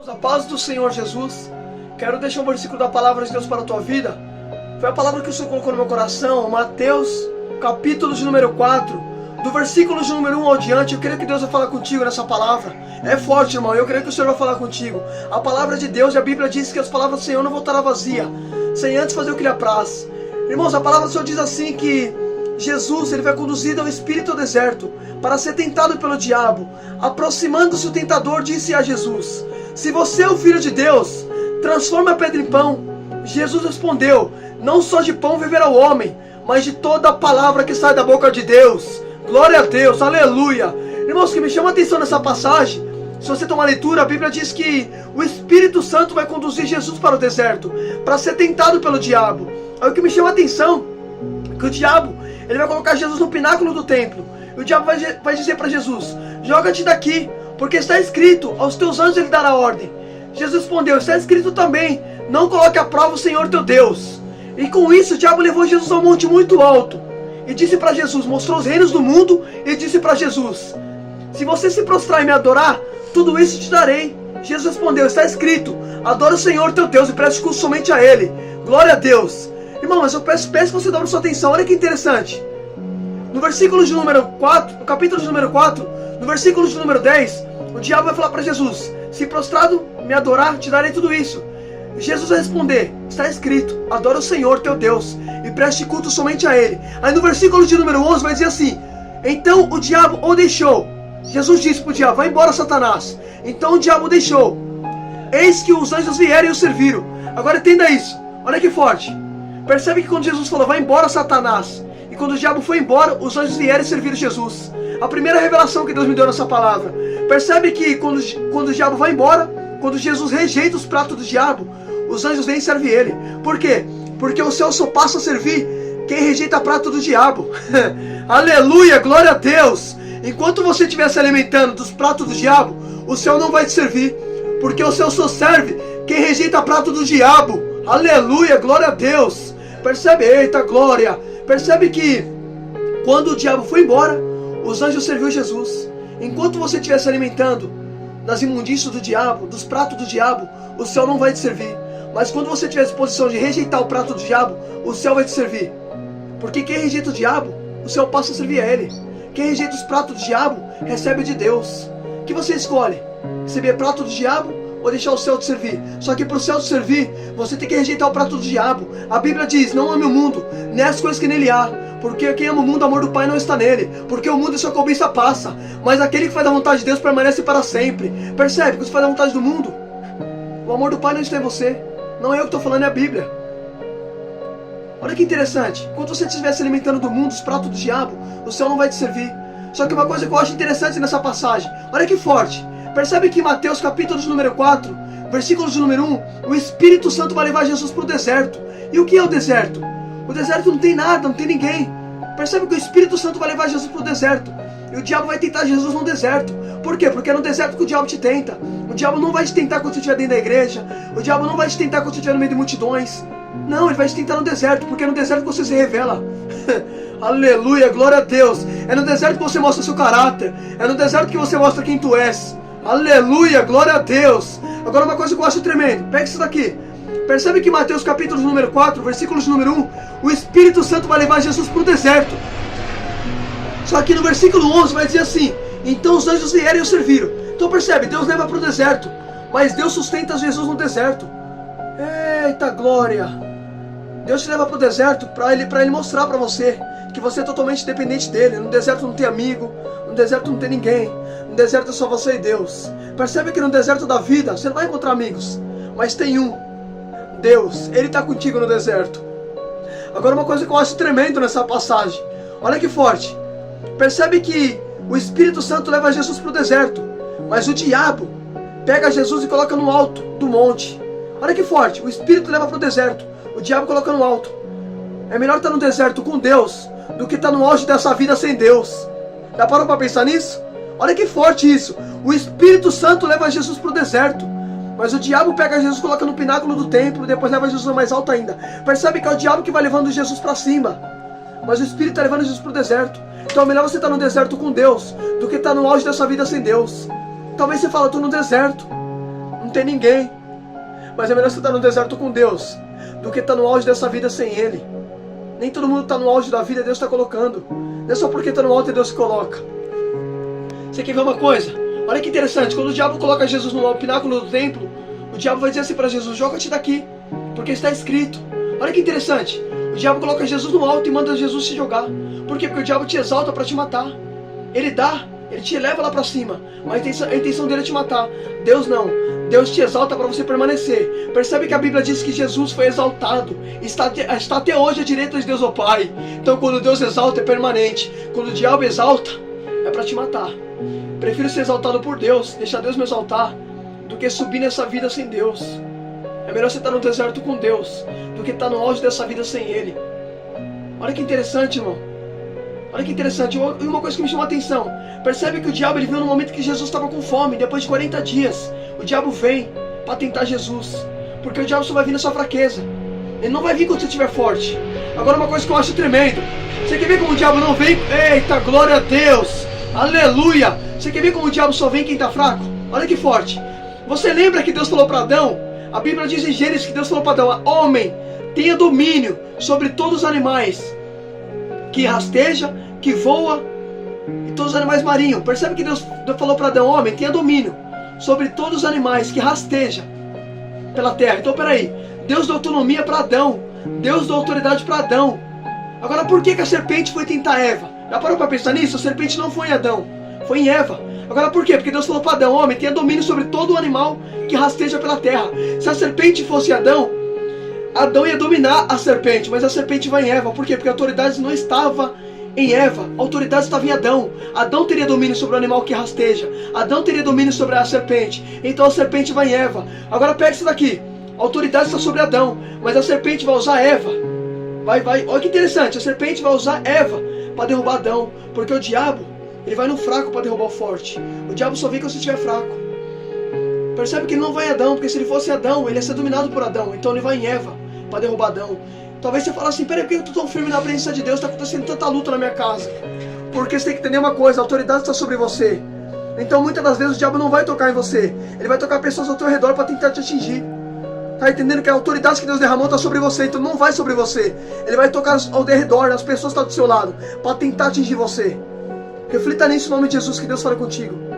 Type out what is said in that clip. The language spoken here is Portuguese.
A paz do Senhor Jesus. Quero deixar um versículo da palavra de Deus para a tua vida. Foi a palavra que o Senhor colocou no meu coração, Mateus, capítulo de número 4, do versículo de número 1 ao diante. Eu creio que Deus vai falar contigo nessa palavra. É forte, irmão, eu creio que o Senhor vai falar contigo. A palavra de Deus, e a Bíblia diz que as palavras do Senhor não voltarão vazia, sem antes fazer o que lhe apraz. Irmãos, a palavra do Senhor diz assim que Jesus, ele vai conduzido ao Espírito ao deserto, para ser tentado pelo diabo. Aproximando-se o tentador, disse a Jesus: se você é o Filho de Deus, transforma a pedra em pão. Jesus respondeu: não só de pão viverá o homem, mas de toda a palavra que sai da boca de Deus. Glória a Deus, aleluia. Irmãos, o que me chama a atenção nessa passagem, se você tomar a leitura, a Bíblia diz que o Espírito Santo vai conduzir Jesus para o deserto, para ser tentado pelo diabo. Aí o que me chama a atenção, que o diabo, ele vai colocar Jesus no pináculo do templo. E o diabo vai dizer para Jesus: joga-te daqui, porque está escrito, aos teus anjos ele dará ordem. Jesus respondeu: está escrito também, não coloque à prova o Senhor teu Deus. E com isso o diabo levou Jesus a um monte muito alto, e disse para Jesus, mostrou os reinos do mundo, e disse para Jesus: se você se prostrar e me adorar, tudo isso te darei. Jesus respondeu: está escrito, adora o Senhor teu Deus e preste culto somente a Ele. Glória a Deus. Irmão, mas eu peço que você dobre sua atenção. Olha que interessante. No versículo de número 4, no capítulo de número 4, no versículo de número 10, o diabo vai falar para Jesus: se prostrado me adorar, te darei tudo isso. Jesus vai responder: está escrito, adora o Senhor teu Deus e preste culto somente a Ele. Aí no versículo de número 11 vai dizer assim: então o diabo o deixou. Jesus disse para o diabo: vai embora, Satanás. Então o diabo o deixou. Eis que os anjos vieram e o serviram. Agora entenda isso, olha que forte. Percebe que quando Jesus falou: vai embora, Satanás, e quando o diabo foi embora, os anjos vieram e serviram Jesus. A primeira revelação que Deus me deu nessa palavra. Percebe que quando o diabo vai embora, quando Jesus rejeita os pratos do diabo, os anjos vêm e servem ele. Por quê? Porque o céu só passa a servir quem rejeita o prato do diabo. Aleluia, glória a Deus. Enquanto você estiver se alimentando dos pratos do diabo, o céu não vai te servir, porque o céu só serve quem rejeita o prato do diabo. Aleluia, glória a Deus. Percebe? Eita glória. Percebe que quando o diabo foi embora, os anjos serviram Jesus. Enquanto você estiver se alimentando das imundícias do diabo, dos pratos do diabo, o céu não vai te servir. Mas quando você tiver a disposição de rejeitar o prato do diabo, o céu vai te servir. Porque quem rejeita o diabo, o céu passa a servir a ele. Quem rejeita os pratos do diabo, recebe de Deus. O que você escolhe? Receber prato do diabo ou deixar o céu te servir? Só que para o céu te servir, você tem que rejeitar o prato do diabo. A Bíblia diz: não ame o mundo, nem as coisas que nele há. Porque quem ama o mundo, o amor do Pai não está nele. Porque o mundo e sua cobiça passa, mas aquele que faz a vontade de Deus permanece para sempre. Percebe? Que você faz a vontade do mundo, o amor do Pai não está em você. Não é eu que estou falando, é a Bíblia. Olha que interessante. Quando você estiver se alimentando do mundo, dos pratos do diabo, o céu não vai te servir. Só que uma coisa que eu acho interessante nessa passagem, olha que forte. Percebe que em Mateus capítulo de número 4, versículo de número 1, o Espírito Santo vai levar Jesus para o deserto. E o que é o deserto? O deserto não tem nada, não tem ninguém. Percebe que o Espírito Santo vai levar Jesus para o deserto. E o diabo vai tentar Jesus no deserto. Por quê? Porque é no deserto que o diabo te tenta. O diabo não vai te tentar quando você estiver dentro da igreja. O diabo não vai te tentar quando você estiver no meio de multidões. Não, ele vai te tentar no deserto, porque é no deserto que você se revela. Aleluia, glória a Deus. É no deserto que você mostra seu caráter. É no deserto que você mostra quem tu és. Aleluia, glória a Deus. Agora uma coisa que eu acho tremendo, pega isso daqui. Percebe que em Mateus capítulo número 4, versículos número 1, o Espírito Santo vai levar Jesus para o deserto. Só que no versículo 11 vai dizer assim: então os anjos vieram e o serviram. Então percebe, Deus leva para o deserto, mas Deus sustenta Jesus no deserto. Eita glória. Deus te leva para o deserto para ele mostrar para você que você é totalmente dependente dele. No deserto não tem amigo, no deserto não tem ninguém, no deserto é só você e Deus. Percebe que no deserto da vida você não vai encontrar amigos, mas tem um, Deus, Ele está contigo no deserto. Agora uma coisa que eu acho tremendo nessa passagem, olha que forte. Percebe que o Espírito Santo leva Jesus para o deserto, mas o diabo pega Jesus e coloca no alto do monte. Olha que forte, o Espírito leva para o deserto, o diabo coloca no alto. É melhor estar no deserto com Deus do que estar no auge dessa vida sem Deus. Já parou para pensar nisso? Olha que forte isso. O Espírito Santo leva Jesus para o deserto, mas o diabo pega Jesus e coloca no pináculo do templo, e depois leva Jesus mais alto ainda. Percebe que é o diabo que vai levando Jesus para cima, mas o Espírito está levando Jesus para o deserto. Então é melhor você estar no deserto com Deus do que estar no auge dessa vida sem Deus. Talvez você fale: estou no deserto, não tem ninguém. Mas é melhor você estar no deserto com Deus do que estar no auge dessa vida sem Ele. Nem todo mundo está no auge da vida, Deus está colocando. Não é só porque está no alto e Deus coloca. Você quer ver uma coisa? Olha que interessante, quando o diabo coloca Jesus no pináculo do templo, o diabo vai dizer assim para Jesus: joga-te daqui, porque está escrito. Olha que interessante, o diabo coloca Jesus no alto e manda Jesus se jogar. Por quê? Porque o diabo te exalta para te matar. Ele dá, ele te leva lá para cima, mas a intenção dele é te matar. Deus não, Deus te exalta para você permanecer. Percebe que a Bíblia diz que Jesus foi exaltado, está até hoje à direita de Deus o Pai. Então quando Deus exalta é permanente, quando o diabo exalta é para te matar. Prefiro ser exaltado por Deus, deixar Deus me exaltar, do que subir nessa vida sem Deus. É melhor você estar no deserto com Deus do que estar no auge dessa vida sem Ele. Olha que interessante, irmão. Olha que interessante. E uma coisa que me chamou a atenção: percebe que o diabo ele veio no momento que Jesus estava com fome. Depois de 40 dias, o diabo vem para tentar Jesus, porque o diabo só vai vir na sua fraqueza. Ele não vai vir quando você estiver forte. Agora, uma coisa que eu acho tremendo: você quer ver como o diabo não vem? Eita, glória a Deus! Aleluia! Você quer ver como o diabo só vem quem está fraco? Olha que forte. Você lembra que Deus falou para Adão? A Bíblia diz em Gênesis que Deus falou para Adão: homem, tenha domínio sobre todos os animais que rasteja, que voa, e todos os animais marinhos. Percebe que Deus falou para Adão: homem, tenha domínio sobre todos os animais que rasteja pela terra. Então peraí, Deus deu autonomia para Adão, Deus deu autoridade para Adão. Agora por que a serpente foi tentar Eva? Já parou para pensar nisso? A serpente não foi em Adão, foi em Eva. Agora por quê? Porque Deus falou para Adão: homem, tenha domínio sobre todo o animal que rasteja pela terra. Se a serpente fosse Adão, Adão ia dominar a serpente, mas a serpente vai em Eva. Por quê? Porque a autoridade não estava em Eva, a autoridade estava em Adão. Adão teria domínio sobre o animal que rasteja, Adão teria domínio sobre a serpente, então a serpente vai em Eva. Agora pega isso daqui: a autoridade está sobre Adão, mas a serpente vai usar Eva. Olha que interessante, a serpente vai usar Eva para derrubar Adão, porque o diabo, ele vai no fraco para derrubar o forte. O diabo só vem quando você estiver fraco. Percebe que ele não vai em Adão, porque se ele fosse Adão, ele ia ser dominado por Adão. Então ele vai em Eva para derrubar Adão. Talvez você fale assim: peraí, por que eu estou tão firme na presença de Deus? Está acontecendo tanta luta na minha casa. Porque você tem que entender uma coisa: a autoridade está sobre você. Então muitas das vezes o diabo não vai tocar em você, ele vai tocar pessoas ao teu redor para tentar te atingir. Tá entendendo que a autoridade que Deus derramou está sobre você, então não vai sobre você. Ele vai tocar ao redor, as pessoas que estão do seu lado, para tentar atingir você. Reflita nisso em nome de Jesus, que Deus fale contigo.